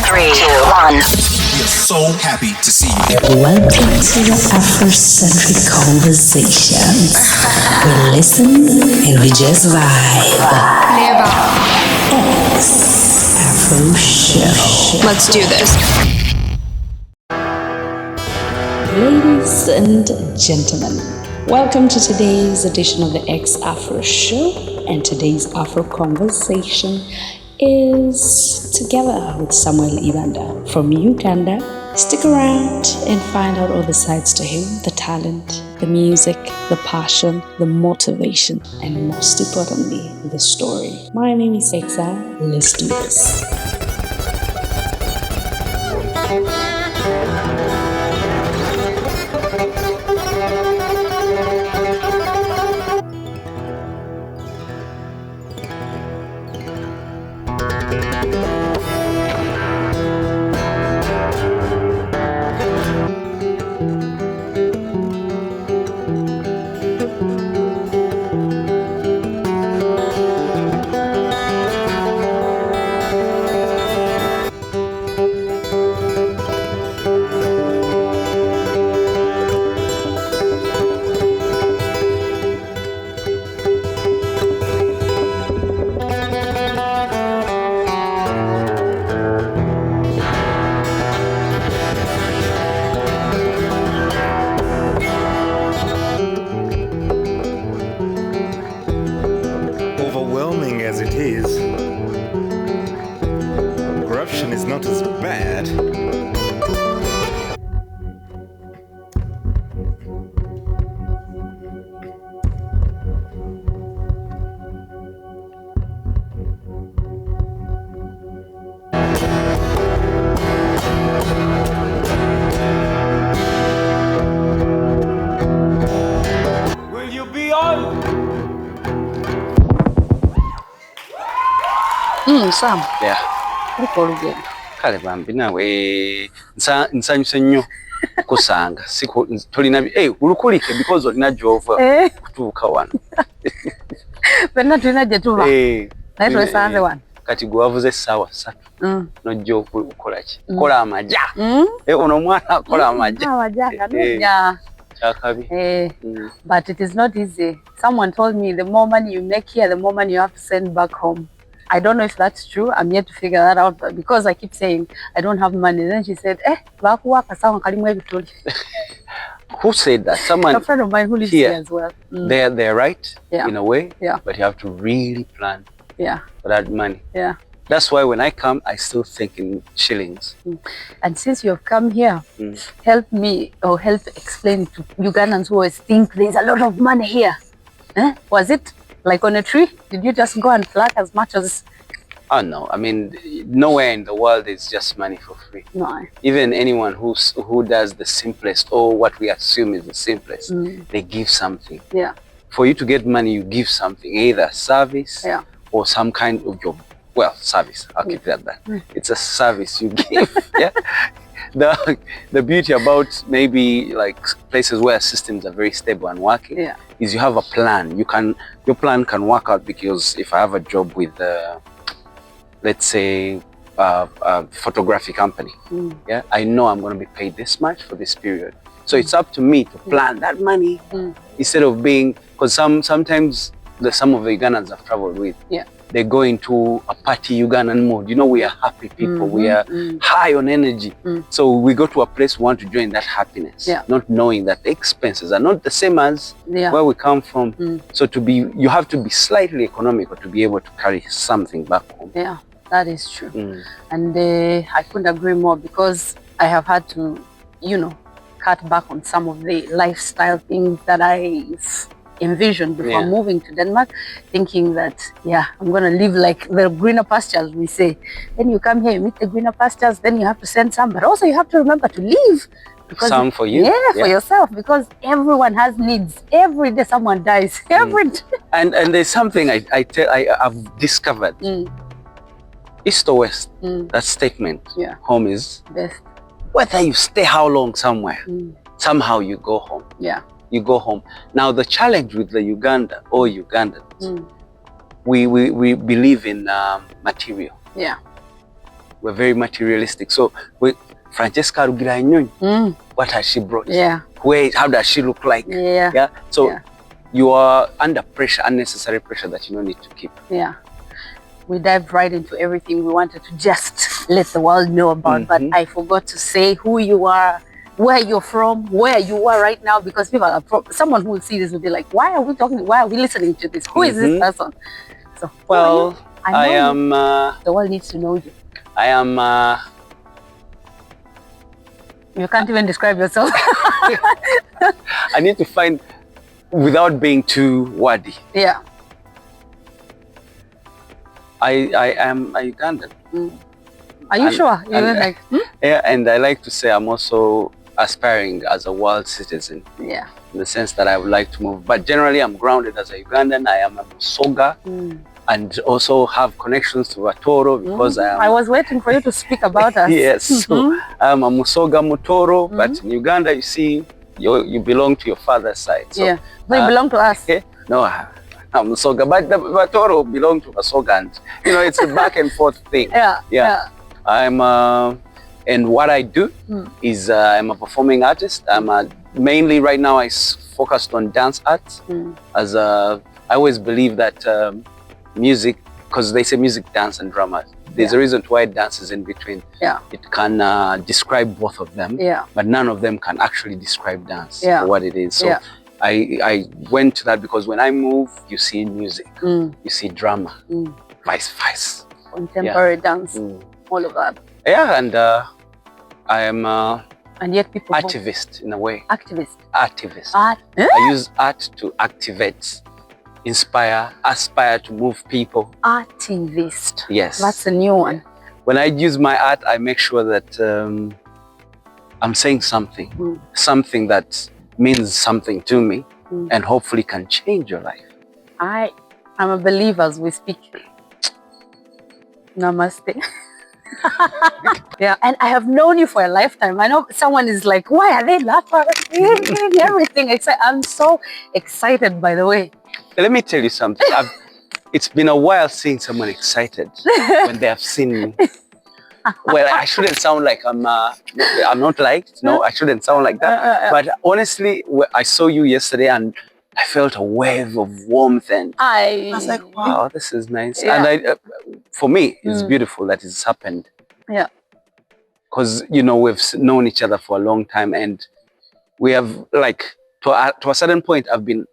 3, 2, 1. We are so happy to see you. Welcome to the Afrocentric conversations. We listen and we just vibe. X-AfroShow. Let's do this. Ladies and gentlemen, welcome to today's edition of the X-AfroShow. And today's Afro conversation is together with Samuel Ibanda from Uganda. Stick around and find out all the sides to him, the talent, the music, the passion, the motivation, and most importantly, the story. My name is Exa. Let's do this. Overwhelming as it is, corruption is not as bad. Will you be on? Sam. Yeah. Uko olugendo. Kale bambi nawe nsanyuse nnyo kusanga siko tolina ulukulike because olina jova kutuuka wano. Benna tulina gye tuba. Naye twesanze wano. Kati gwe wavuze essaawa 3 nojja okukola ki? Kola amaja. Ono omwana akola amaja. Amaja kanojja. Chakabi. But it is not easy. Someone told me the more money you make here, the more money you have to send back home. I don't know if that's true. I'm yet to figure that out, but because I keep saying I don't have money. Then she said, Who said that? Someone. A friend of mine who lives here as well. They're right in a way. Yeah. But you have to really plan. Yeah. For that money. Yeah. That's why when I come, I still think in shillings. And since you have come here, help me or help explain to Ugandans who always think there's a lot of money here. Was it like on a tree? Did you just go and pluck as much as? Oh no, I mean, nowhere in the world is just money for free. No. Even anyone who does the simplest or what we assume is the simplest, they give something. Yeah. For you to get money, you give something, either service or some kind of job. Well, service, I'll keep it at that. It's a service you give. Yeah. The beauty about maybe like places where systems are very stable and working is you have a plan. Your plan can work out because if I have a job with let's say a photography company, I know I'm going to be paid this much for this period. So it's up to me to plan that money instead of being, because sometimes some of the Ugandans I've traveled with, they go into a party Ugandan mode. You know, we are happy people. We are high on energy. So we go to a place we want to join that happiness, not knowing that the expenses are not the same as where we come from. So you have to be slightly economical to be able to carry something back home. Yeah, that is true. And I couldn't agree more, because I have had to, cut back on some of the lifestyle things that I envisioned before moving to Denmark, thinking that I'm going to live like the greener pastures, we say. Then you come here, you meet the greener pastures, then you have to send some, but also you have to remember to leave, because some for you, for yourself, because everyone has needs. Every day someone dies. Every day. And there's something I've discovered. East or west, that statement, home is best. Whether you stay how long somewhere, somehow you go home. Yeah. You go home. Now the challenge with the Uganda or Ugandans, we believe in material. Yeah. we're very materialistic. So Francesca Rugira, what has she brought? Yeah. How does she look like? Yeah. Yeah. So you are under pressure, unnecessary pressure that you don't need to keep. Yeah. We dived right into everything we wanted to just let the world know about, but I forgot to say who you are, where you're from, where you are right now, because people are someone who will see this will be like, why are we listening to this? Who is this person? So, well, I am the world needs to know you. I am you can't even describe yourself. I need to find, without being too wordy. Yeah. I am a Ugandan. Are you sure? Yeah, and I like to say I'm also aspiring as a world citizen. Yeah. In the sense that I would like to move. But generally I'm grounded as a Ugandan. I am a Musoga and also have connections to Atoro because I was waiting for you to speak about us. Yes. So I'm a Musoga Mutoro, but in Uganda you see you belong to your father's side. So, yeah. So you belong to us. No, I'm Musoga, but the Atoro belong to Musoga, and it's a back and forth thing. Yeah. I'm and what I do is I'm a performing artist. Mainly right now I focused on dance art. I always believe that music, because they say music, dance and drama, there's a reason why dance is in between. It can describe both of them, but none of them can actually describe dance for what it is. So I went to that because when I move, you see music, you see drama, vice. Contemporary dance, all of that. Yeah, and I am and yet people artivist in a way. Artivist. I use art to activate, inspire, aspire to move people. Artivist. Yes. That's a new one. When I use my art, I make sure that I'm saying something, something that means something to me and hopefully can change your life. I'm a believer as we speak. Namaste. Yeah, and I have known you for a lifetime. I know someone is like, why are they laughing? Everything. I'm so excited, by the way. Let me tell you something. It's been a while seeing someone excited when they have seen me. Well, I shouldn't sound like I'm not liked. No, I shouldn't sound like that. But honestly, I saw you yesterday and I felt a wave of warmth and I was like, wow, this is nice. And for me, it's beautiful that it's happened. Yeah. Because, we've known each other for a long time and we have, like, to a certain point, I've been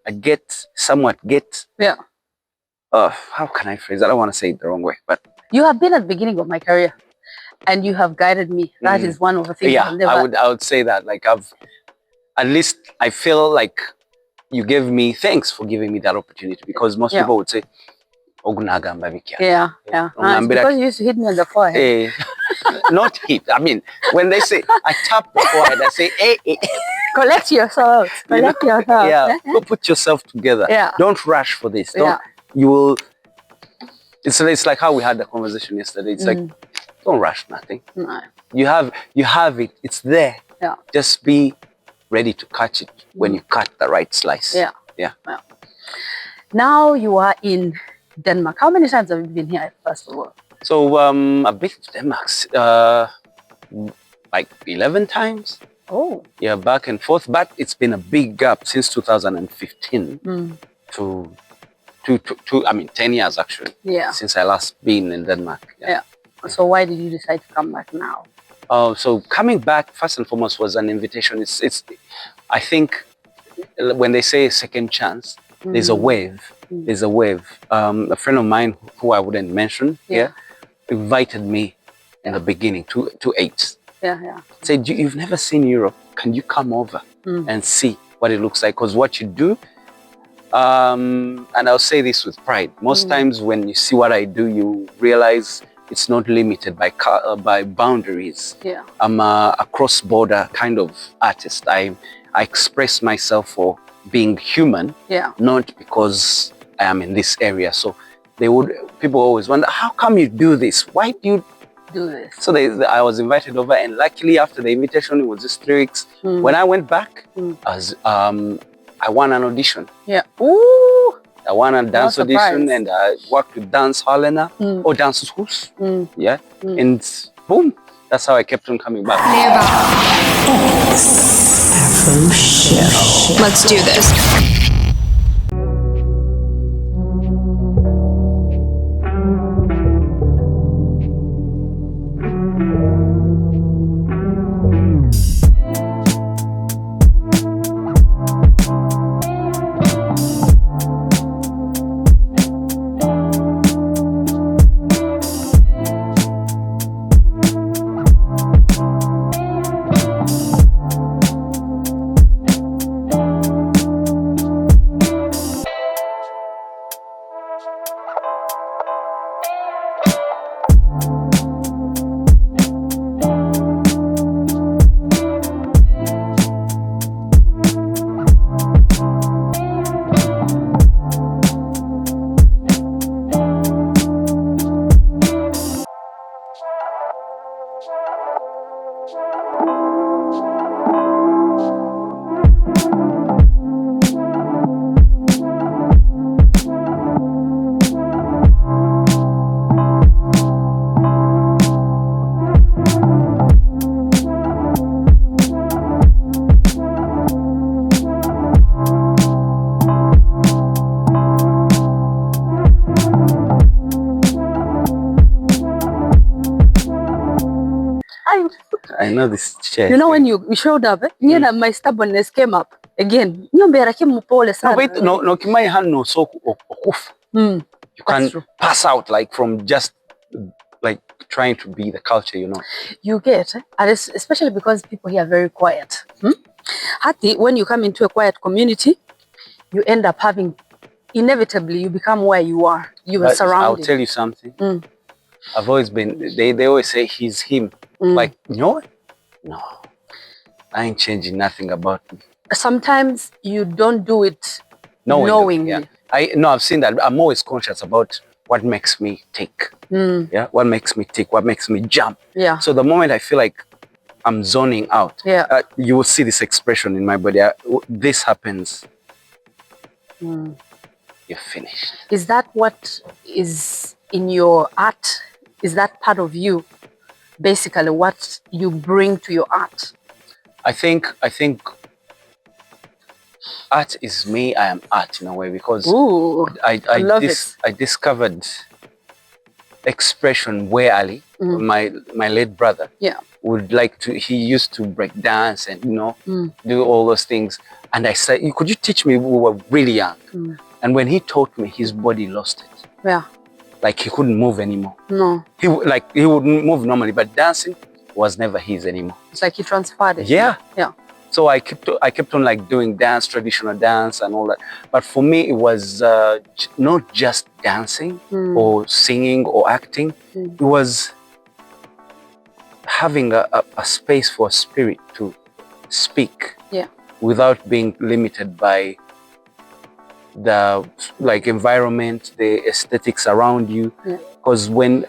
somewhat. Yeah. How can I phrase it? I don't want to say it the wrong way, but. You have been at the beginning of my career and you have guided me. That is one of the things. Yeah, I would say that. Like, at least I feel like you gave me, thanks for giving me that opportunity, because most people would say, yeah. Because you used to hit me on the forehead. Not hit. I mean, when they say, I tap the forehead, I say, hey. Collect yourself. Yeah, put yourself together. Yeah. Don't rush for this. You will. It's like how we had the conversation yesterday. It's like, don't rush nothing. No. You have it. It's there. Yeah. Just be ready to catch it when you cut the right slice. Yeah. Now you are in Denmark. How many times have you been here, first of all? So I've been to Denmark like 11 times. Oh. Yeah, back and forth. But it's been a big gap since 2015 to 10 years actually. Yeah. Since I last been in Denmark. Yeah. So why did you decide to come back now? So coming back first and foremost was an invitation. I think when they say second chance, there's a wave. There's a wave. A friend of mine who I wouldn't mention here invited me in the beginning, 2008. Said, you've never seen Europe. Can you come over and see what it looks like? Because what you do, and I'll say this with pride, most times when you see what I do, you realize it's not limited by boundaries. Yeah. I'm a cross-border kind of artist. I express myself for being human, not because I am in this area. So people always wonder, how come you do this? Why do you do this? So I was invited over, and luckily after the invitation, it was just 3 weeks. When I went back, I won an audition. Yeah. Ooh. I won a dance audition and I worked with Dance Helena or Dance Schools. Yeah. And boom. That's how I kept on coming back. XafroShow. Let's do this. I know this chair. You know when you showed up, my stubbornness came up again. No, wait, no, kimai hand no so okuf. You can pass out like from just like trying to be the culture, you know. You get, and especially because people here are very quiet. Hati, when you come into a quiet community, you end up having, inevitably, you become where you are. You are surrounded. I'll tell you something. I've always been, they always say he's him. Like, no, I ain't changing nothing about me. Sometimes you don't do it knowingly. Yeah. I've seen that. I'm always conscious about what makes me tick. Yeah, what makes me tick, what makes me jump. Yeah. So the moment I feel like I'm zoning out, you will see this expression in my body. This happens. You're finished. Is that what is in your art? Is that part of you? Basically, what you bring to your art? I think art is me. I am art in a way because I discovered expression where Ali, my late brother, would like to. He used to break dance and do all those things. And I said, "Could you teach me?" We were really young, and when he taught me, his body lost it. Yeah. Like he couldn't move anymore. No. He wouldn't move normally, but dancing was never his anymore. It's like he transferred it. Yeah. Yeah. So I kept on like doing dance, traditional dance and all that. But for me, it was not just dancing or singing or acting. It was having a space for spirit to speak without being limited by the environment, the aesthetics around you. Because when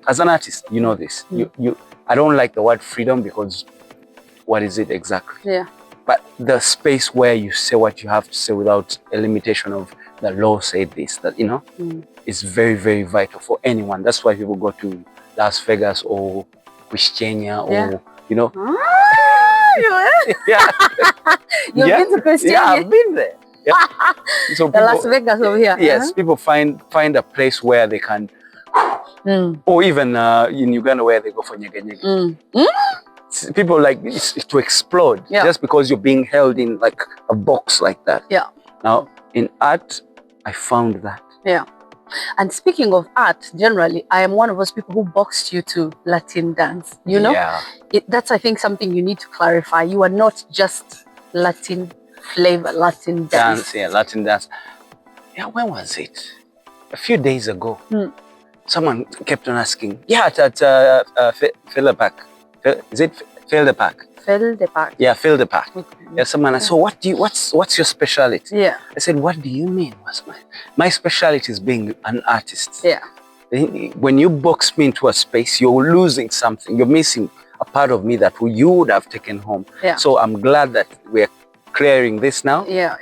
as an artist, you know this. I don't like the word freedom because what is it exactly? Yeah. But the space where you say what you have to say without a limitation of the law said this, that is very, very vital for anyone. That's why people go to Las Vegas or Christiania or You've been to Christiania? Yeah, I've been there. Yeah. So the Las Vegas over here. Yes, people find a place where they can, or even in Uganda where they go for nyege. People like to explode just because you're being held in like a box like that. Yeah. Now in art, I found that. Yeah. And speaking of art, generally, I am one of those people who boxed you to Latin dance. You know, that's I think something you need to clarify. You are not just Latin flavor, Latin dance. Latin dance. Yeah, when was it? A few days ago. Someone kept on asking. Yeah, at Philippac. Is it Philippac? Philippac. Yeah, Philippac. Okay. Yeah, someone asked, so what's your speciality? Yeah. I said, what do you mean? What's my speciality is being an artist. Yeah. When you box me into a space, you're losing something. You're missing a part of me that you would have taken home. Yeah. So I'm glad that we're clearing this now. Yeah.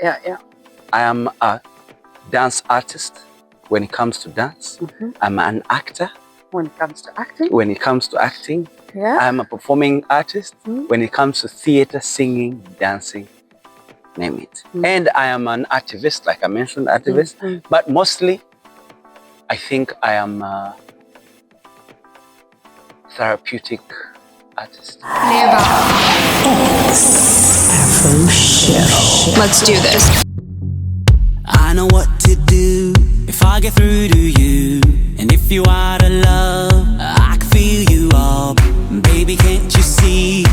I am a dance artist when it comes to dance. I'm an actor when it comes to acting? When it comes to acting, Yeah. I'm a performing artist. When it comes to theater, singing, dancing, name it. And I am an artivist, like I mentioned, artivist. But mostly, I think I am a therapeutic artist. XafroShow. Let's do this. I know what to do if I get through to you. And if you are to love, I can feel you up. Baby, can't you see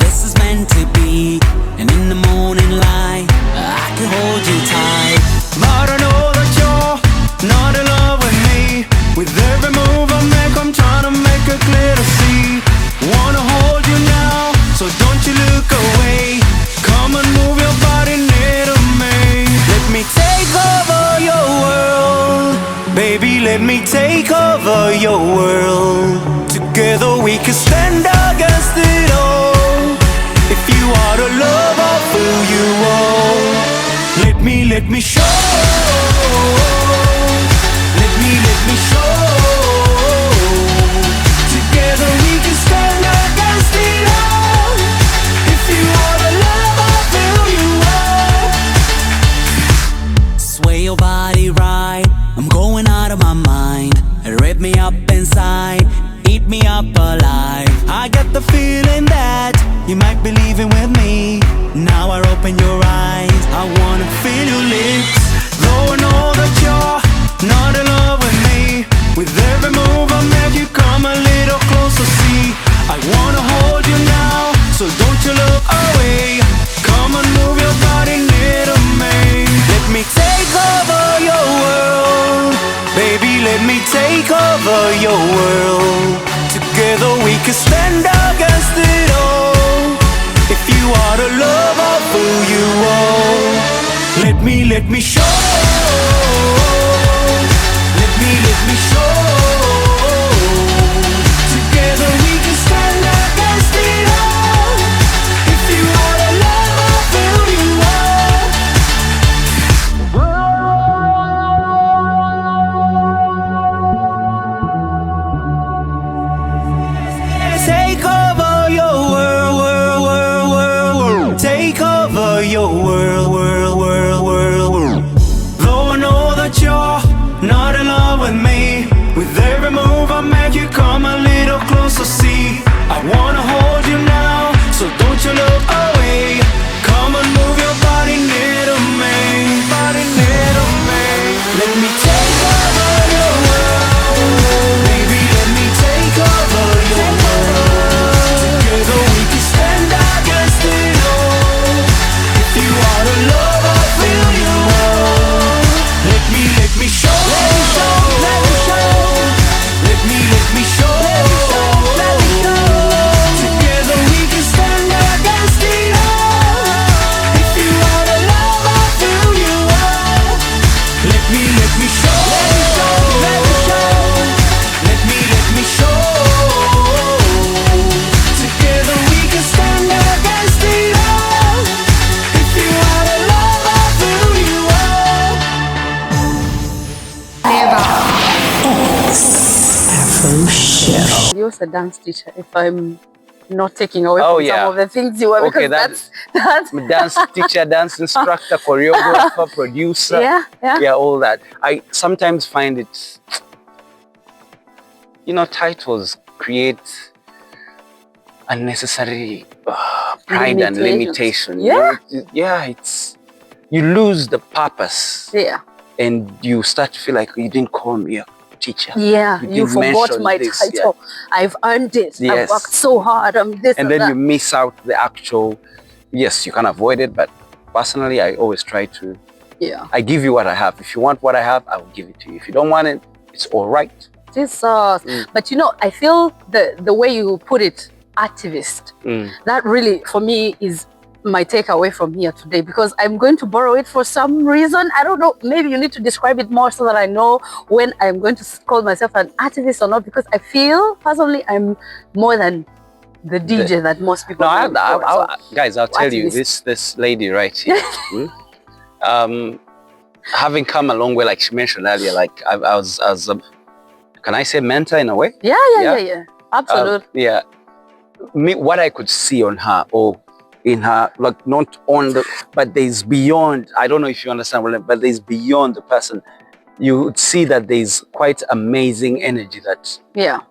this is meant to be? And in the morning light, I can hold you tight. But I know that you're not in love with me. With every move I make, I'm trying to make it clear to see. Wanna hold you now, so don't you look away. Come and move your body near to me. Let me take over your world. Baby, let me take over your world. Together we can stand against it all. If you are to love, I'll fill you all. Let me show. Let me show. Together we can stand against it all. If you are to love, I'll fill you all. Sway your body right, I'm going out of my mind. Rip me up inside, eat me up alive. I get the feeling that you might be leaving with me. Now I open your eyes, I wanna feel your lips. Though I know that you're not in love with me. With every move I make, you come a little closer, see. I wanna hold you now, so don't you look away. Come and move your body near to me. Let me take over your world. Baby, let me take over your world. Together we can stand against it all. If you are to love, I'll fill you all. Let me show. Let me show. Together we can stand against it all. If you are to love, I'll fill you all. Take over your world, world, world, world, world. Take over your world, world, world, world, world. Though I know that you're not in love with me. With every move I make, you come a little closer, see. I wanna hold you now, so don't you look away. Come and move your body near to me. Body near to me. Let me take over your world. Baby, let me take over your world. Together we can stand against it all. If you are to love, I'll fill you all. Let me show. Let me show. Let me show. Let me show. Let me show. Together we can stand against it all. If you are to love, I'll fill you all. Let me show. Let me show. Let me show. Let me show. Together we can stand against it all. If you are to love, I'll fill you all. XafroShow. You're also a dance teacher, if I'm not taking away Oh, from yeah. some of the things you were, Okay, because that's I'm a dance teacher, dance instructor, choreographer, producer. yeah. All that. I sometimes find it, titles create unnecessary pride and limitation. Yeah. You lose the purpose. Yeah. And you start to feel like you didn't call me a teacher. Yeah, you didn't forgot mention my this, title. I've earned it. I've Yes. worked so hard. I'm this And and then that. you miss out the actual. Yes, you can avoid it, but personally, I always try to. Yeah. I give you what I have. If you want what I have, I will give it to you. If you don't want it, it's all right. This, but I feel the way you put it, artivist, that really, for me, is my takeaway from here today, because I'm going to borrow it for some reason. I don't know, maybe you need to describe it more so that I know when I'm going to call myself an artivist or not, because I feel personally I'm more than the DJ that most people No, know. guys, I'll tell you, artivist. this lady right here, having come a long way, like she mentioned earlier, like I was can I say mentor in a way? Yeah. Absolutely. Yeah. Me, what I could see on her, or in her, like not on the, but there's beyond, I don't know if you understand what I mean, but there's beyond the person. You would see that there's quite amazing energy that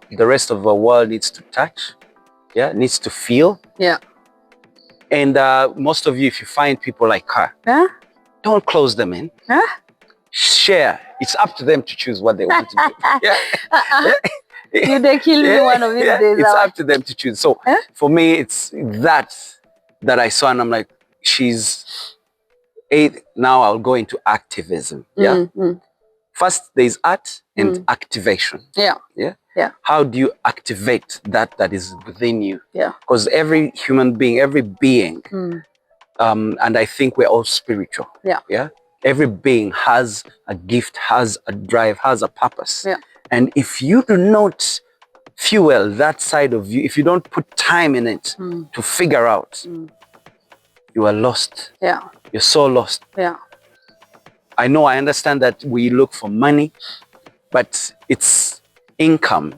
the rest of the world needs to touch, needs to feel. Yeah. And most of you, if you find people like her, don't close them in. Share. It's up to them to choose what they want to do. They kill me one of these days. It's up to them to choose. So for me, it's that I saw, and I'm like, now I'll go into activism. First, there's art and activation. How do you activate that is within you? Because every human being, every being, and I think we're all spiritual. Every being has a gift, has a drive, has a purpose. And if you do not fuel that side of you, if you don't put time in it to figure out, you are lost. You're so lost. I understand that we look for money, but it's income.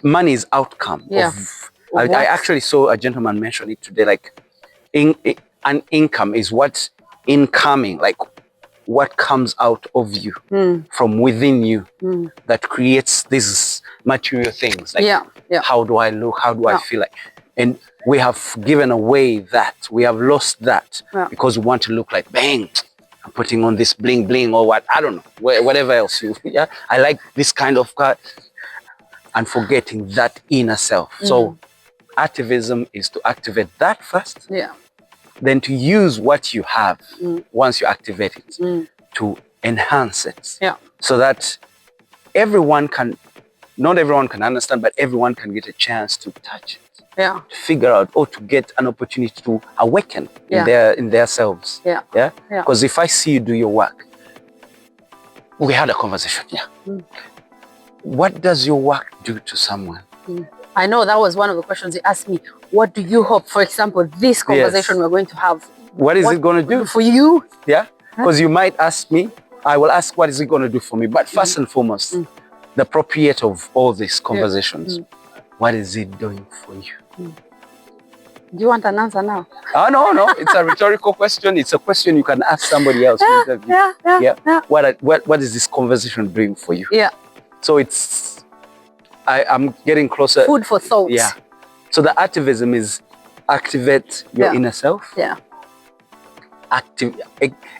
Money is outcome. I actually saw a gentleman mention it today, like an income is what incoming, like what comes out of you from within you that creates these material things. Like how do I look? How do I feel like? And we have given away that. We have lost that because we want to look like, bang, I'm putting on this bling bling or what, I don't know, whatever else you, I like this kind of car, and forgetting that inner self. So activism is to activate that first. Then to use what you have once you activate it to enhance it. So that not everyone can understand, but everyone can get a chance to touch it. To figure out, or to get an opportunity to awaken in their selves. Because if I see you do your work, we had a conversation. What does your work do to someone? I know that was one of the questions you asked me. What do you hope, for example, this conversation we're going to have? What is it going to do for you? Because you might ask me, I will ask, what is it going to do for me? But first and foremost, the appropriate of all these conversations, what is it doing for you? Do you want an answer now? No. It's a rhetorical question. It's a question you can ask somebody else. What is this conversation doing for you? So I'm getting closer. Food for thought. So the activism is activate your inner self.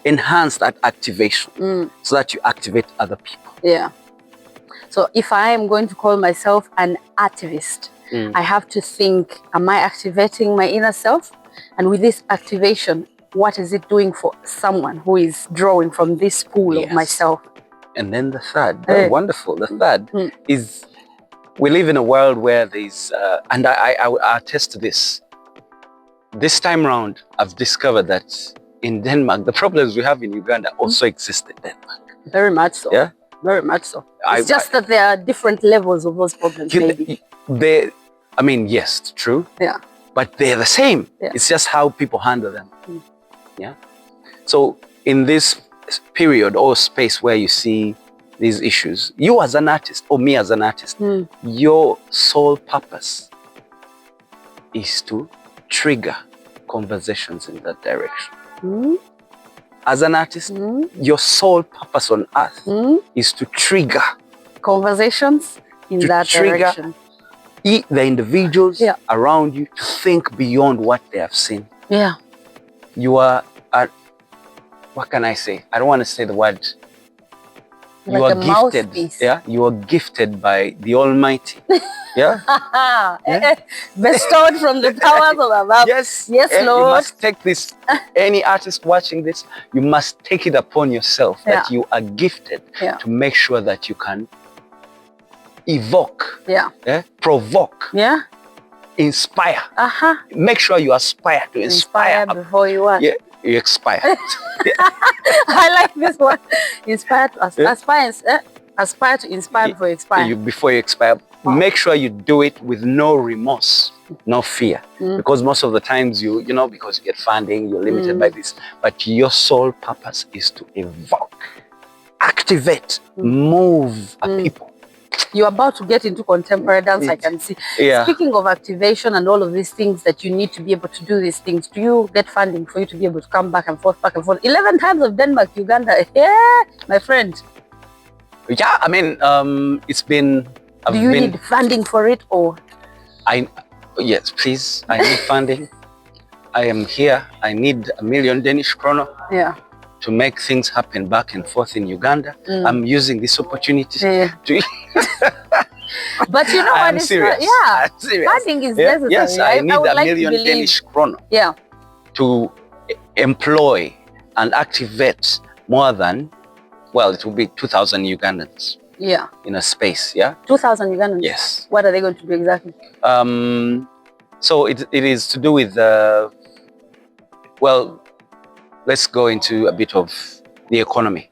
Enhance that activation so that you activate other people. So if I am going to call myself an artivist, I have to think, am I activating my inner self? And with this activation, what is it doing for someone who is drawing from this pool of myself? And then the third, very wonderful, the third is, we live in a world where there's, and I attest to this. This time around, I've discovered that in Denmark, the problems we have in Uganda also exist in Denmark. Very much so. Very much so. It's just that there are different levels of those problems, maybe. Yes, true. But they're the same. It's just how people handle them. So in this period or space where you see these issues, you as an artist, or me as an artist, your sole purpose is to trigger conversations in that direction. As an artist, your sole purpose on earth is to trigger conversations in that direction. The individuals around you to think beyond what they have seen. You are, what can I say? I don't want to say the word. You like are gifted. You are gifted by the Almighty. Bestowed from the powers of above. Yes, Lord. You must take this. Any artist watching this, you must take it upon yourself that you are gifted to make sure that you can evoke, provoke, inspire. Make sure you aspire to inspire before you are. You expire. I like this one. Inspire to aspire to inspire before you expire. Before you expire. Make sure you do it with no remorse, no fear. Because most of the times because you get funding, you're limited by this. But your sole purpose is to evoke, activate, move a people You're about to get into contemporary dance, I can see. Yeah. Speaking of activation and all of these things that you need to be able to do these things, do you get funding for you to be able to come back and forth, 11 times of Denmark, Uganda? Yeah, my friend. Yeah, I mean, it's been... Do you need funding for it or? Yes, please. I need funding. I am here. I need 1 million Danish kroner. Yeah. To make things happen back and forth in Uganda. I'm using this opportunity to... But you know what? I'm serious. Yeah. I'm serious. Funding is necessary. Yes, I need would 1 like million Danish kroner. Yeah. To employ and activate more than, well, it will be 2,000 Ugandans. Yeah. In a space, yeah? 2,000 Ugandans? Yes. What are they going to do exactly? So it is to do with, well, let's go into a bit of the economy.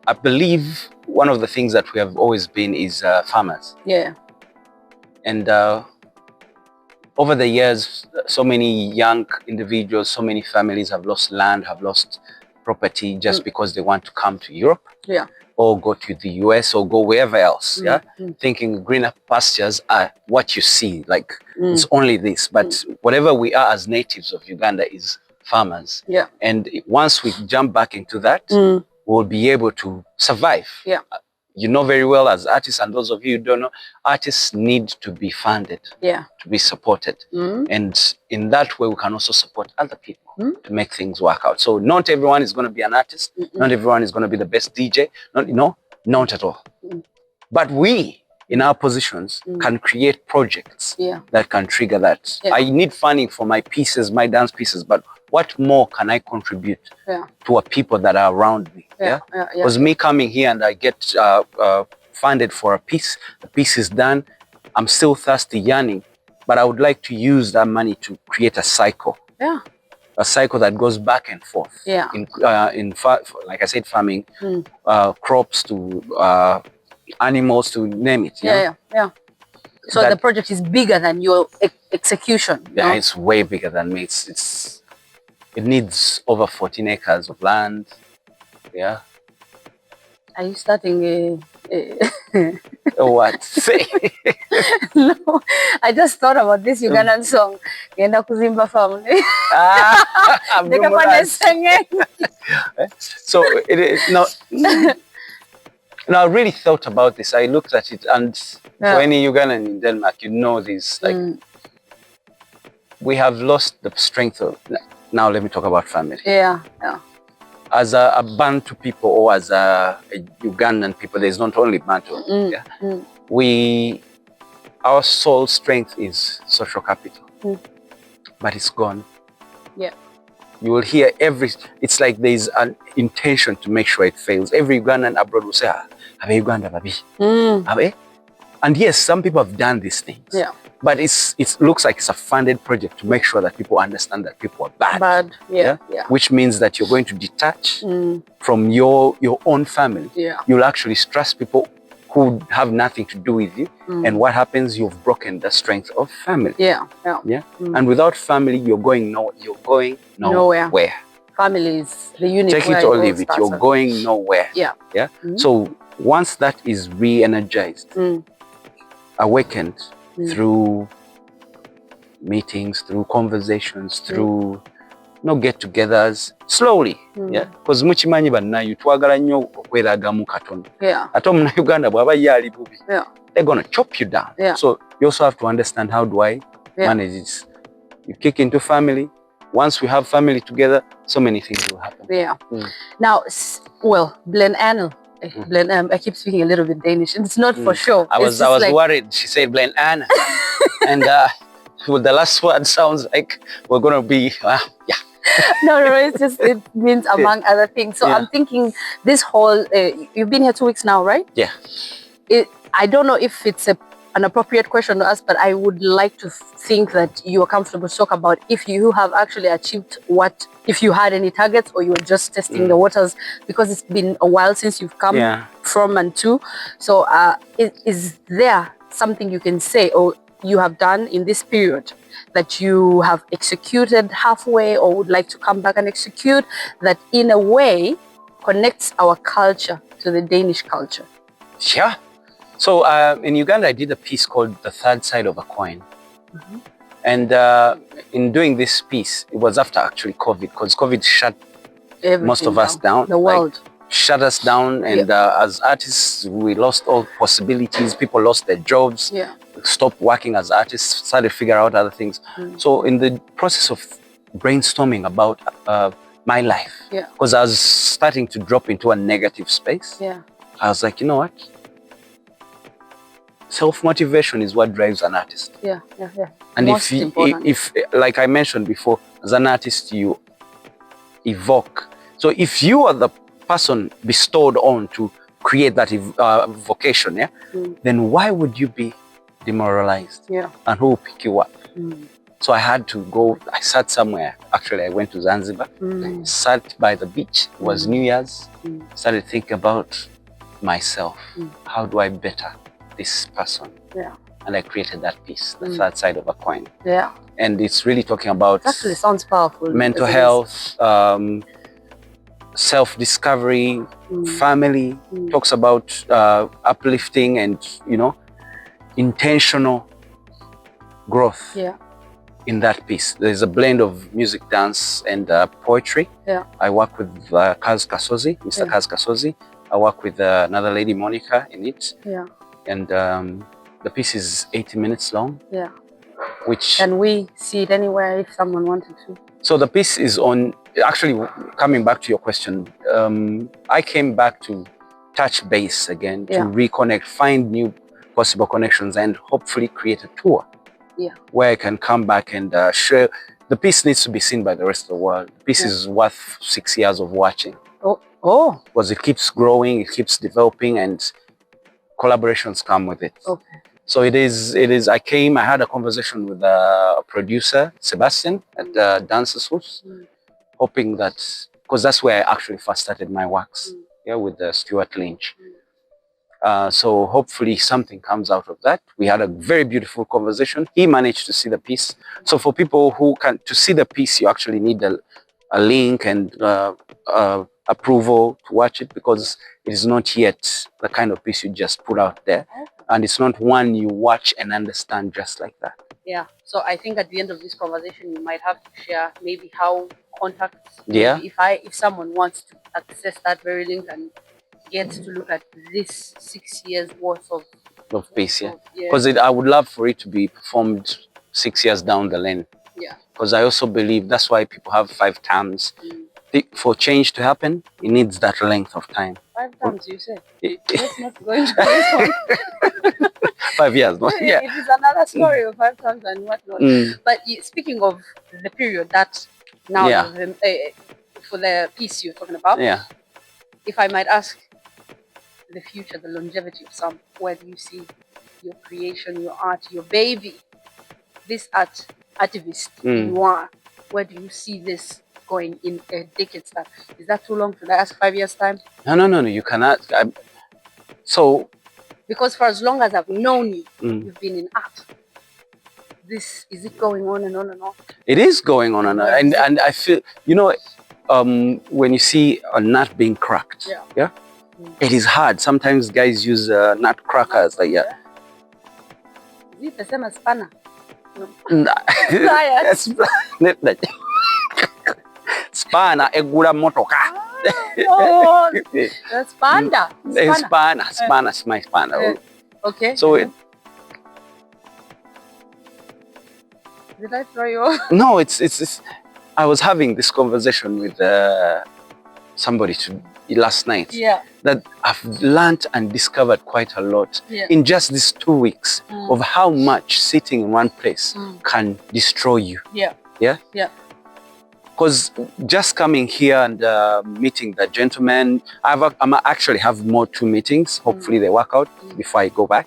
I believe one of the things that we have always been is farmers. Yeah. And over the years, so many young individuals, so many families have lost land, have lost property just because they want to come to Europe. Yeah. Or go to the US or go wherever else, thinking greener pastures are what you see, like it's only this. But whatever we are as natives of Uganda is farmers. Yeah. And once we jump back into that, we'll be able to survive. Yeah. You know very well as artists, and those of you who don't know, artists need to be funded, to be supported. And in that way, we can also support other people to make things work out. So not everyone is going to be an artist. Not everyone is going to be the best DJ. Not at all. But we, in our positions, can create projects that can trigger that. Yeah. I need funding for my pieces, my dance pieces, but what more can I contribute to a people that are around me? Because me coming here and I get funded for a piece, the piece is done, I'm still thirsty, yearning, but I would like to use that money to create a cycle. Yeah. A cycle that goes back and forth. Yeah. Like I said, farming, crops to animals, to name it. Yeah. So the project is bigger than your execution. Yeah, no? It's way bigger than me. It needs over 14 acres of land. Yeah. Are you starting What? Say. No, I just thought about this Ugandan song. Genda kuzimba farm. So it is not. I really thought about this. I looked at it, and for any Ugandan in Denmark, you know this. Like, we have lost the strength of. Now let me talk about family. Yeah. As a Bantu people or as a Ugandan people, there's not only Bantu. Our sole strength is social capital, but it's gone. Yeah. You will hear it's like there's an intention to make sure it fails. Every Ugandan abroad will say, Abe Uganda babi. Abe? And yes, some people have done these things. Yeah. But it looks like it's a funded project to make sure that people understand that people are bad. Yeah. Which means that you're going to detach from your own family. Yeah. You'll actually stress people who have nothing to do with you. And what happens? You've broken the strength of family. Yeah. And without family, you're going nowhere. Family is the unit. Take it or leave it. You're going nowhere. Yeah. So once that is re-energized, awakened through meetings, through conversations, through get-togethers, slowly. Because muchimanyi bannayo twagala nnyo okweragamu katono. Ate omunnayuganda bw'aba ye ali bubi, they're going to chop you down. So you also have to understand, how do I manage this? You kick into family. Once we have family together, so many things will happen. Now, Blen Anel. I keep speaking a little bit Danish, and it's not for sure. I was worried. She said Blen Anna, and the last word sounds like we're gonna be No, it means among other things. So I'm thinking this whole you've been here 2 weeks now, right? Yeah. I don't know if it's an appropriate question to ask, but I would like to think that you are comfortable to talk about if you have actually achieved if you had any targets, or you were just testing the waters, because it's been a while since you've come from and to. So is there something you can say or you have done in this period that you have executed halfway or would like to come back and execute, that in a way connects our culture to the Danish culture? Yeah. So in Uganda, I did a piece called The Third Side of a Coin. And in doing this piece, it was after actually COVID, because COVID shut most of us down. The world. Like, shut us down. And as artists, we lost all possibilities. People lost their jobs, stopped working as artists, started to figure out other things. So in the process of brainstorming about my life, because I was starting to drop into a negative space, I was like, you know what? Self-motivation is what drives an artist. And if like I mentioned before, as an artist, you evoke. So if you are the person bestowed on to create that vocation, then why would you be demoralized? And who will pick you up? So I had to go, I sat somewhere. Actually, I went to Zanzibar, sat by the beach. It was New Year's. Started thinking about myself. How do I better this person? And I created that piece, The Third Side of a Coin. And it's really talking about actually sounds powerful. Mental health, self-discovery, family. Talks about uplifting and, you know, intentional growth. In that piece, there's a blend of music, dance, and poetry. I work with Kaz Kasozi, Mr. Kaz Kasozi. I work with another lady, Monica, in it. And the piece is 80 minutes long. Which can we see it anywhere if someone wanted to? So the piece is on. Actually, coming back to your question, I came back to touch base again, to reconnect, find new possible connections, and hopefully create a tour. Where I can come back and share. The piece needs to be seen by the rest of the world. The piece is worth 6 years of watching. Because it keeps growing, it keeps developing, and collaborations come with it. So it is. I had a conversation with a producer, Sebastian, at Dancers House, hoping that, because that's where I actually first started my works, with Stuart Lynch. So hopefully something comes out of that. We had a very beautiful conversation. He managed to see the piece. So for people who to see the piece, you actually need a link and approval to watch it, because it is not yet the kind of piece you just put out there. And it's not one you watch and understand just like that. So I think at the end of this conversation, you might have to share maybe how contacts. If someone wants to access that very link and get to look at this 6 years worth of piece, because I would love for it to be performed 6 years down the lane. Because I also believe that's why people have 5 terms. For change to happen, it needs that length of time. 5 terms, you say? Let's not go into this one. 5 years, no? It is another story of 5 terms and whatnot. But speaking of the period that now for the piece you're talking about, if I might ask, the future, the longevity of some, where do you see your creation, your art, your baby, this artivist you are, where do you see this going in a decade's time? Is that too long? Should I ask 5 years' time? No, you cannot. Because for as long as I've known you, you've been in art. Is it going on and on and on? It is going on and on. And I feel, when you see a nut being cracked, it is hard. Sometimes guys use nut crackers. Is it the same as spanner? Spanner egula motoka. Spanner, my spanner. Okay. So did I throw you off? No, it's. I was having this conversation with somebody last night. That I've learned and discovered quite a lot in just these 2 weeks of how much sitting in one place can destroy you. Because just coming here and meeting the gentleman, I actually have more 2 meetings. Hopefully they work out before I go back.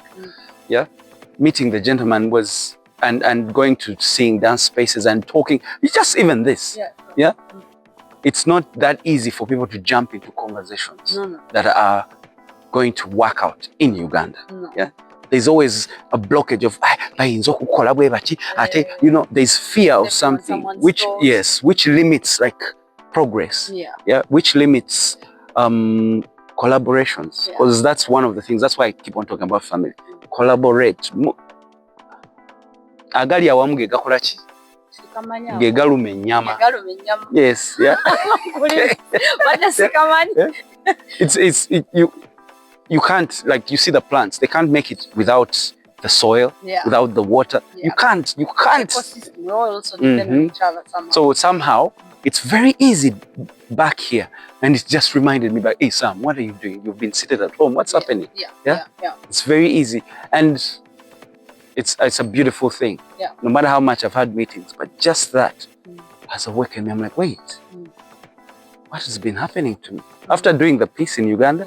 Meeting the gentleman was, and going to seeing dance spaces and talking. It's just even this. It's not that easy for people to jump into conversations that are going to work out in Uganda. There's always a blockage of, there's fear of something, which limits like progress. Which limits collaborations, Yeah. because that's one of the things. That's why I keep on talking about family. Collaborate. Agali awamu ge gakola ki? Sikamanya. Ge galuma ennyama. Galuma ennyama. Yes, yeah. Bada sikamanya. You can't, like, you see the plants, they can't make it without the soil, without the water. Yeah. You can't. Ecosystem, we all also depend on each other somehow. So somehow it's very easy back here, and it just reminded me, like, hey Sam, what are you doing? You've been seated at home. What's happening? Yeah. It's very easy, and it's a beautiful thing. Yeah. No matter how much I've had meetings, but just that has awakened me. I'm like, wait, what has been happening to me? After doing the piece in Uganda,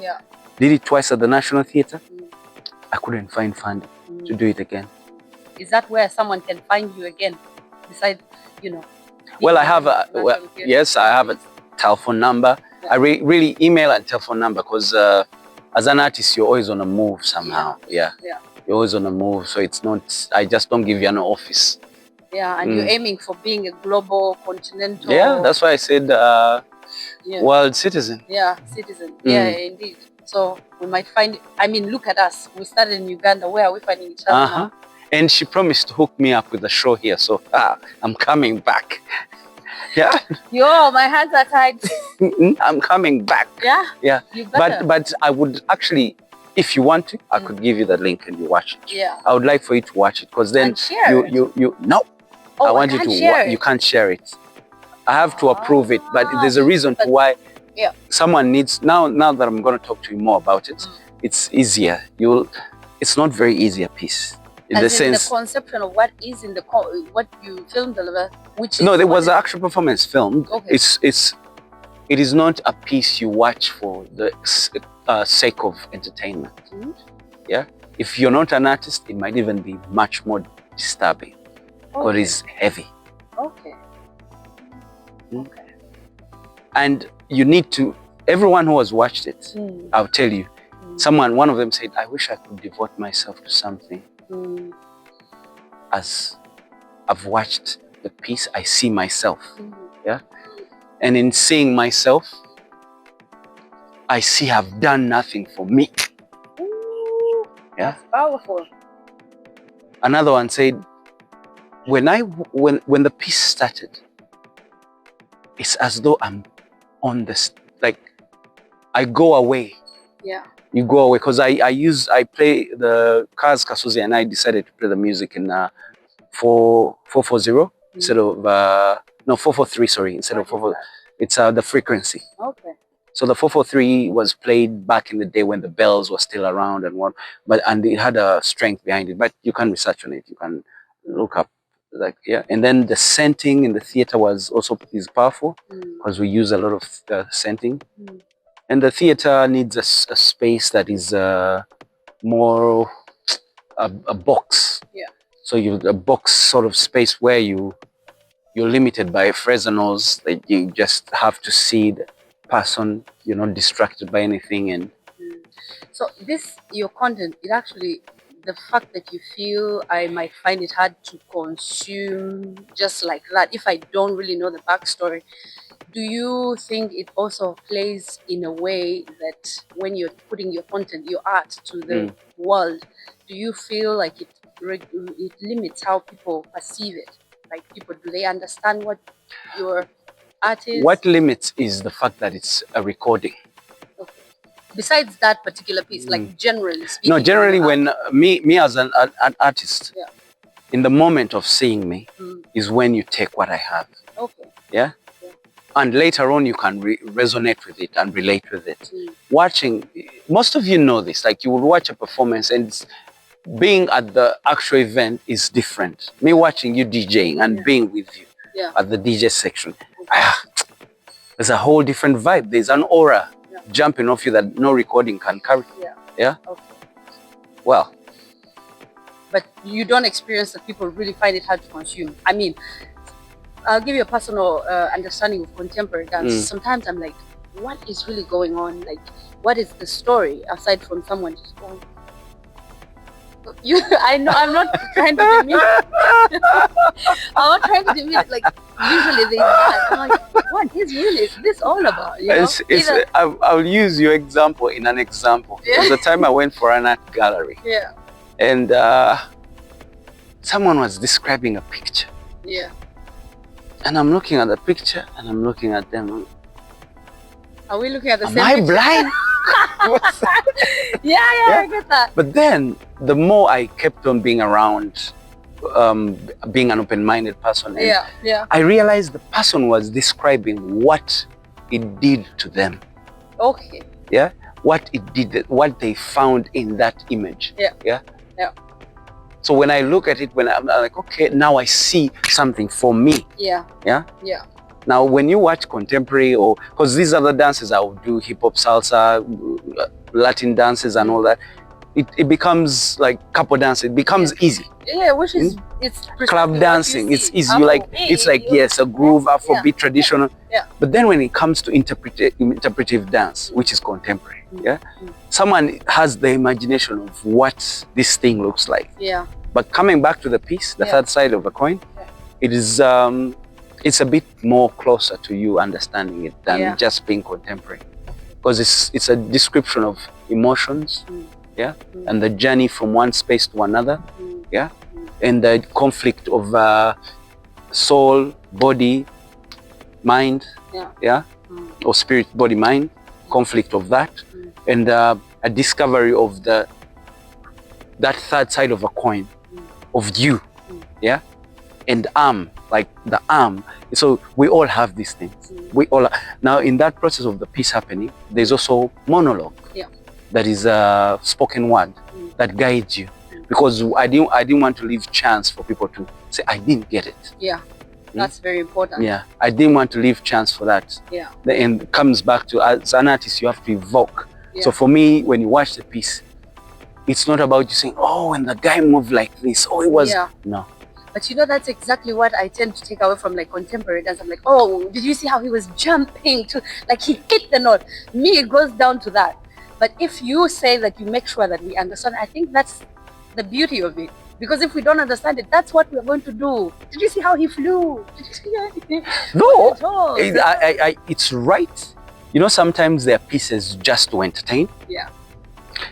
did it twice at the National Theatre, I couldn't find funding to do it again. Is that where someone can find you again, besides, Well, I have yes, I have a telephone number. I really email and telephone number, because as an artist, you're always on a move somehow. Yeah. You're always on a move, so it's not, I just don't give you an office. Yeah, and you're aiming for being a global, continental. Yeah, that's why I said world citizen. Yeah, citizen. Yeah, indeed. So we might find, look at us. We started in Uganda. Where are we finding each other now? And she promised to hook me up with a show here, so I'm coming back. Yeah. Yo, my hands are tied. I'm coming back. Yeah? Yeah. You better. But I would actually, if you want to, I could give you the link and you watch it. Yeah. I would like for you to watch it, because then And share you no. Oh, I want you to share it. You can't share it. I have to approve it, but there's a reason to why someone needs, now that I'm going to talk to you more about it, it's easier. It's not very easy a piece. In the sense, the conception of what is in what you filmed, which no, there was an actual performance filmed. Okay. It is not a piece you watch for the sake of entertainment. Yeah, if you're not an artist, it might even be much more disturbing, because it's heavy. Okay. And you need to. Everyone who has watched it, I'll tell you. One of them said, "I wish I could devote myself to something." As I've watched the piece, I see myself. Yeah. And in seeing myself, I see I've done nothing for me. Yeah. That's powerful. Another one said, when the piece started, it's as though I'm on this, like, I go away. Yeah. You go away, because I play the Kaz Kasuzi, and I decided to play the music in 440 instead of 443, sorry, instead of 440. It's the frequency. Okay. So the 443 was played back in the day when the bells were still around and it had a strength behind it. But you can research on it. You can look up, And then the scenting in the theater is powerful, because we use a lot of scenting. And the theater needs a space that is more a box. Yeah. So a box sort of space where you're limited by Fresnels, that you just have to see the person. You're not distracted by anything. And so your content, it actually, the fact that you feel I might find it hard to consume just like that, if I don't really know the backstory, do you think it also plays in a way that when you're putting your content, your art to the world, do you feel like it limits how people perceive it? Like, do they understand what your art is? What limits is the fact that it's a recording. Okay. Besides that particular piece, like generally speaking. No, generally when me as an artist, in the moment of seeing me is when you take what I have. Okay. Yeah? And later on, you can resonate with it and relate with it. Watching, most of you know this, like you will watch a performance, and being at the actual event is different. Me watching you DJing and being with you at the DJ section, there's a whole different vibe. There's an aura jumping off you that no recording can carry. Yeah? Okay. Well. But you don't experience that people really find it hard to consume. I'll give you a personal understanding of contemporary dance. Sometimes I'm like, what is really going on? Like, what is the story aside from someone just going? I know I'm not trying to demean. I'm not trying to demean. Like, usually there's that. I'm like, what is this all about? You know? I'll use your example in an example. Yeah. There's a time I went for an art gallery. Yeah. And someone was describing a picture. Yeah. And I'm looking at the picture and I'm looking at them. Are we looking at the Am same I picture? blind? Yeah, I get that. But then the more I kept on being around, being an open-minded person, and Yeah. I realized the person was describing what it did to them. Okay. Yeah, what it did, what they found in that image. Yeah. So when I look at it, when I'm like, okay, now I see something for me. Yeah. Yeah. Yeah. Now, when you watch contemporary, or because these other dances, I would do hip hop, salsa, Latin dances, and all that. It becomes like couple dance. It becomes easy. Yeah, which is it's Club dancing. It's easy. You like it's like a groove, Afrobeat, traditional. Yeah. But then when it comes to interpretive dance, which is contemporary, someone has the imagination of what this thing looks like. Yeah. But coming back to the piece, the third side of a coin, it is it's a bit more closer to you understanding it than just being contemporary, because it's a description of emotions, and the journey from one space to another, and the conflict of soul, body, mind, or spirit, body, mind, conflict of that, and a discovery of that third side of a coin, of you, and arm, like the arm. So we all have these things. We all now in that process of the piece happening, there's also monologue. That is a spoken word that guides you, because I didn't want to leave chance for people to say I didn't get it. Yeah, that's very important. Yeah, I didn't want to leave chance for that. Yeah, and it comes back to, as an artist, you have to evoke. So for me, when you watch the piece, it's not about you saying, oh, and the guy moved like this. Oh, it was no. But you know, that's exactly what I tend to take away from like contemporary dance. I'm like, oh, did you see how he was jumping to, like he hit the note? Me, it goes down to that. But if you say that you make sure that we understand, I think that's the beauty of it. Because if we don't understand it, that's what we're going to do. Did you see how he flew? Did you see No, it's right. You know, sometimes there are pieces just to entertain. Yeah.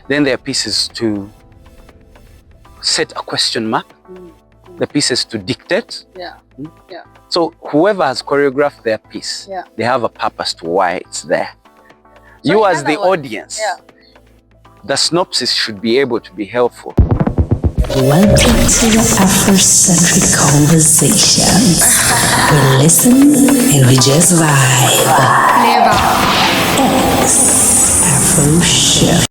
Then there are pieces to set a question mark. The pieces to dictate. Yeah. Yeah. So whoever has choreographed their piece, they have a purpose to why it's there. So you as the audience, the synopsis should be able to be helpful. Welcome to the Afrocentric Conversations. We listen and we just vibe. X-AfroShow.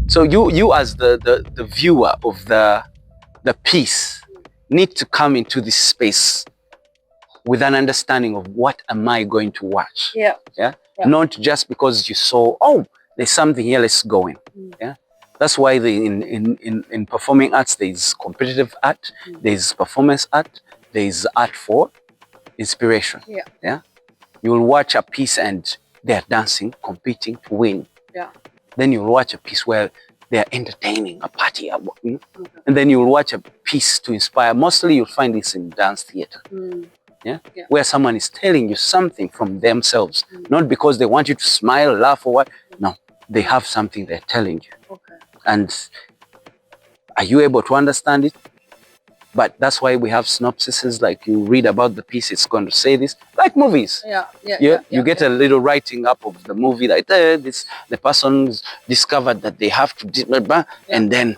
So you as the viewer of the piece need to come into this space with an understanding of what am I going to watch. Yeah. Not just because you saw, oh, there's something here, let's go in. That's why in performing arts there's competitive art, there's performance art, there's art for inspiration. You will watch a piece and they're dancing, competing to win. Then you'll watch a piece where they're entertaining a party, and then you'll watch a piece to inspire. Mostly you'll find this in dance theater, where someone is telling you something from themselves, not because they want you to smile, laugh, or what. No, they have something they're telling you. Okay. And are you able to understand it? But that's why we have synopsises, like you read about the piece, it's going to say this, like movies. You get a little writing up of the movie, like the person discovered that they have to, and then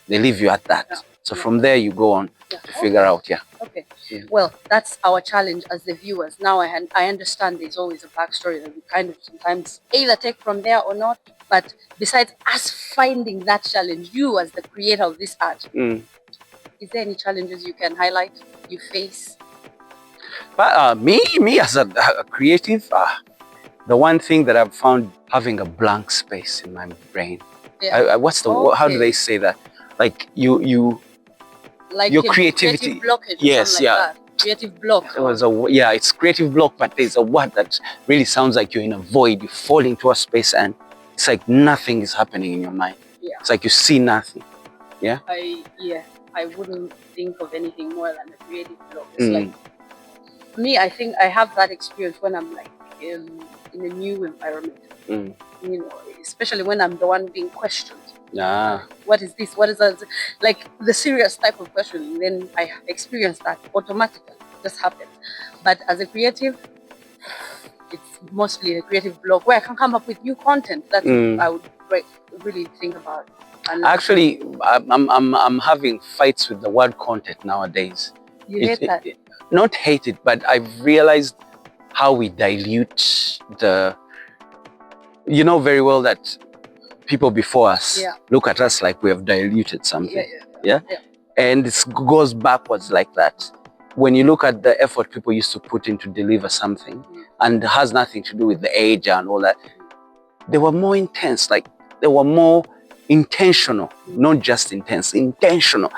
they leave you at that. So from there you go on to figure out. Okay. Well, that's our challenge as the viewers. Now I understand there's always a backstory that we kind of sometimes either take from there or not. But besides us finding that challenge, you as the creator of this art, is there any challenges you can highlight you face? But me as a creative, the one thing that I've found, having a blank space in my brain. How do they say that? Like your creativity. Creative blockage. Yes, like creative block. It's creative block, but there's a word that really sounds like you're in a void. You fall into a space and it's like nothing is happening in your mind. It's like you see nothing. I wouldn't think of anything more than a creative block. It's like, me, I think I have that experience when I'm like in a new environment. You know, especially when I'm the one being questioned. What is this? What is that? Like the serious type of question. Then I experience that automatically. It just happens. But as a creative, it's mostly a creative block where I can come up with new content. That's what I would really think about. Actually, I'm having fights with the word content nowadays. You hate that? Not hate it, but I've realized how we dilute the... You know very well that people before us look at us like we have diluted something. And it goes backwards like that. When you look at the effort people used to put in to deliver something, and it has nothing to do with the age and all that, they were more intense, like they were more intentional, not just intense, intentional.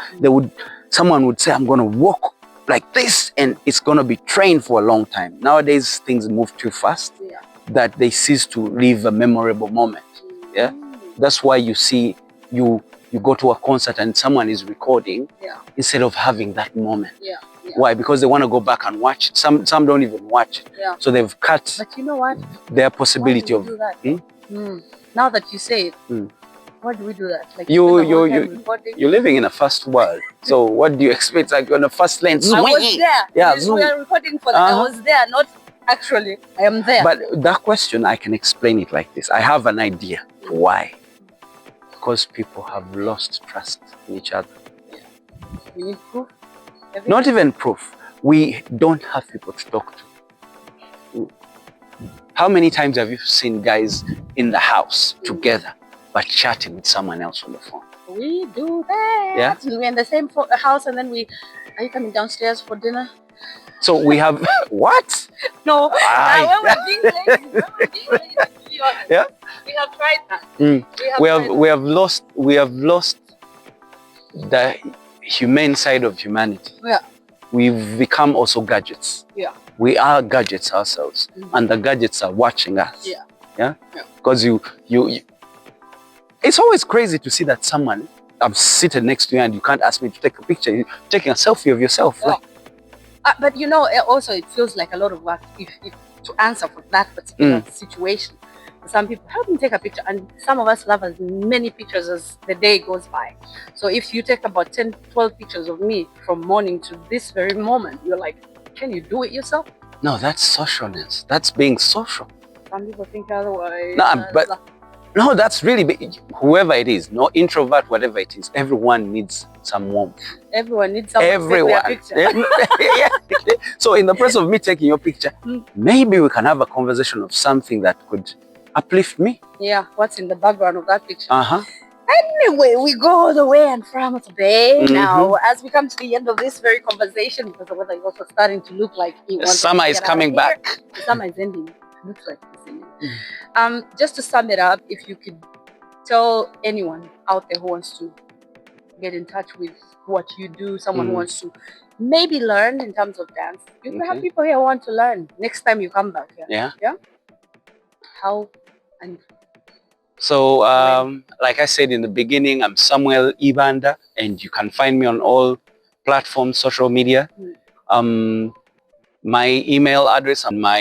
Someone would say, I'm going to walk like this, and it's going to be trained for a long time. Nowadays, things move too fast that they cease to live a memorable moment. That's why you see, you go to a concert and someone is recording instead of having that moment. Why? Because they want to go back and watch it. Some don't even watch it. So they've cut But you know what? their possibility of... Do that? Now that you say it, why do we do that? Like you're living in a fast world. So what do you expect? Like you're on a fast lane. I was there. We are recording for that. I was there, not actually. I am there. But that question, I can explain it like this. I have an idea. Why? Because people have lost trust in each other. We need proof. Not even proof. We don't have people to talk to. How many times have you seen guys in the house together but chatting with someone else on the phone? We do that. We're in the same house, and then are you coming downstairs for dinner? So we have what? No, when we're being lazy, we have tried that. We have lost the humane side of humanity. We've become also gadgets. We are gadgets ourselves, and the gadgets are watching us. Because you it's always crazy to see that someone, I'm sitting next to you and you can't ask me to take a picture. You're taking a selfie of yourself. But you know, also it feels like a lot of work if to answer for that particular situation. Some people help me take a picture, and some of us love as many pictures as the day goes by. So if you take about 10, 12 pictures of me from morning to this very moment, you're like, can you do it yourself? No, that's socialness. That's being social. Some people think otherwise. No, that's really big. Whoever it is, no introvert, whatever it is, everyone needs some warmth. Everyone needs someone to take their picture. So in the process of me taking your picture, maybe we can have a conversation of something that could uplift me. What's in the background of that picture? Anyway, we go all the way and from today. Now, as we come to the end of this very conversation, because the weather is also starting to look like the summer is coming back. The summer is ending. It looks like it's ending. Just to sum it up, if you could tell anyone out there who wants to get in touch with what you do, someone who wants to maybe learn in terms of dance, you can have people here who want to learn next time you come back. How and So, like I said in the beginning, I'm Samuel Ibanda, and you can find me on all platforms, social media. My email address and my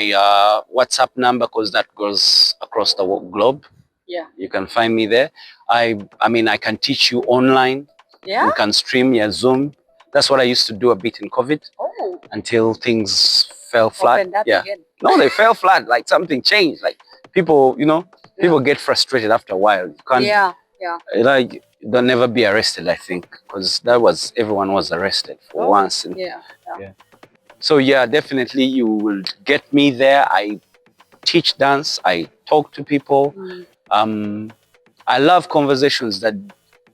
WhatsApp number, because that goes across the globe. Yeah. You can find me there. I mean, I can teach you online. Yeah. We can stream, Zoom. That's what I used to do a bit in COVID. Oh. Until things fell flat. Opened up again. No, they fell flat. Like something changed. Like people, people get frustrated after a while. You can't. Like they'll never be arrested, I think, because everyone was arrested for once. And, So definitely you will get me there. I teach dance. I talk to people. I love conversations that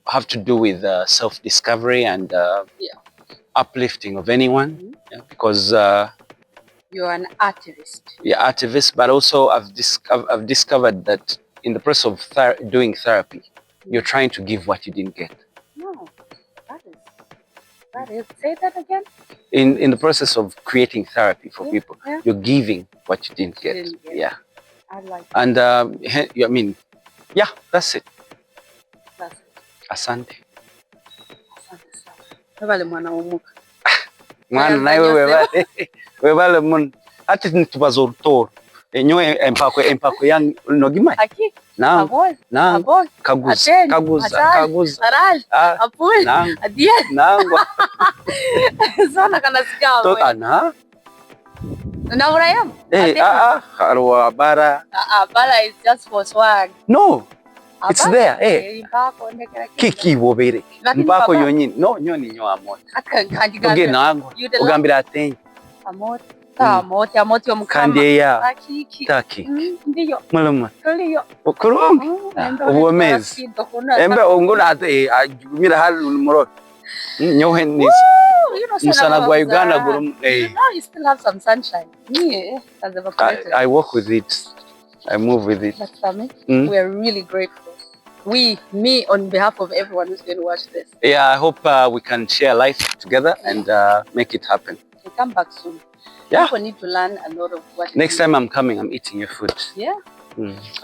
have to do with self-discovery and uplifting of anyone, because you're an artivist. Yeah, artivist, but also I've discovered that in the process of doing therapy, you're trying to give what you didn't get. No, that is. Say that again. In the process of creating therapy for people, you're giving what you didn't get. Yeah. I like that. And I mean, that's it. That's it. Asante. Webale mwana womuka. Mwana nawe webale mun. Ati nitubaza urutoro. Enyo empako yang nogimai. Aki. Na. Kaguza. Aral. Apul. Adia. Nangwa. Sana kana sigawa. To ana. Na urayam? Harwa bara. Bara is just for swag. No. It's there. Kiki wobere. Mpako yonyini. No, nyoni nyo amot. Oge nango. Ugambira atenyi. Amot. Amoti omukama. Kandeya. Taki. Ndiyo. Muluma. Tuliyo. Kurungi. Ubuwemezi. Embe unguna agumira hali ulumuro. Nyohe nisi. Musana gwa Uganda gurum. Now you still have some sunshine. I work with it. I move with it. That's family. We are really grateful. Me, on behalf of everyone who's going to watch this. Yeah, I hope we can share life together and make it happen. We'll come back soon. Yeah. People need to learn a lot of what. Next time I'm coming, I'm eating your food. Yeah.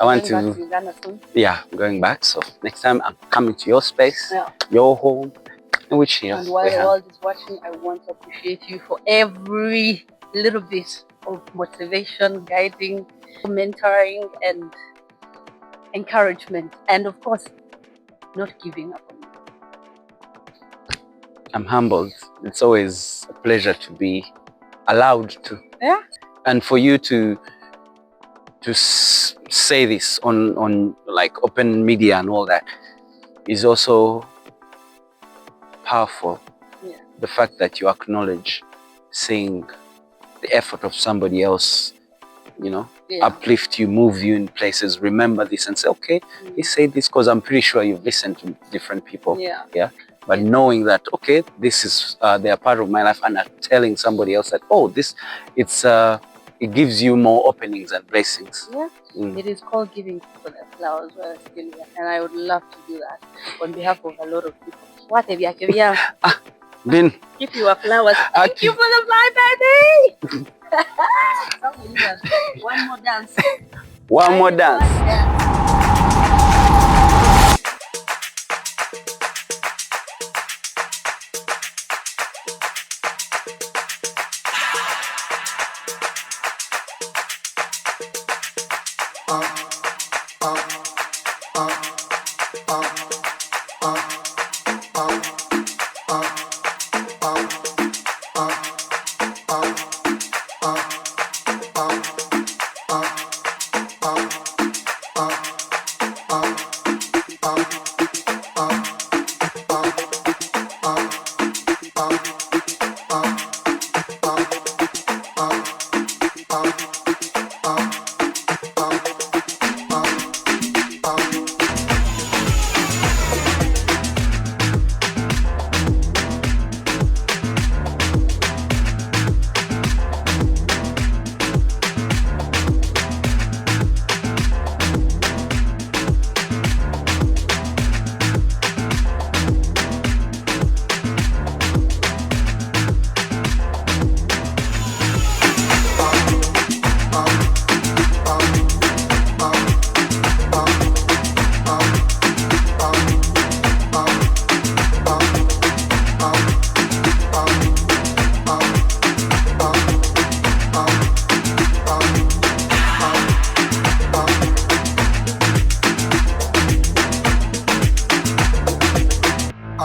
I want to. Back to Uganda soon. Yeah, I'm going back. So next time I'm coming to your space, your home, which here. And while the world is watching, I want to appreciate you for every little bit of motivation, guiding, mentoring, and encouragement, and of course, not giving up on me. I'm humbled. It's always a pleasure to be allowed to. Yeah. And for you to say this on like open media and all that is also powerful. Yeah. The fact that you acknowledge seeing the effort of somebody else, uplift you, move you in places, remember this and say, okay, he said this, because I'm pretty sure you've listened to different people. Yeah. But knowing that, okay, this is, they are part of my life, and telling somebody else that, oh, it gives you more openings and blessings. Yeah. It is called giving people their flowers while they're still here. And I would love to do that on behalf of a lot of people. What have you Bin. Give you a flowers. Thank you for the fly, baby. One more dance. One more dance. Yeah.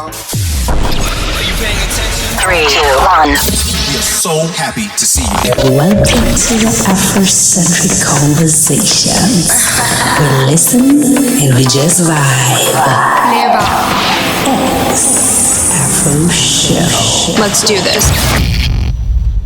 3, 2, 1. We are so happy to see you here. Welcome to the Afrocentric Conversations. We listen and we just vibe. X-AfroShow. Let's do this.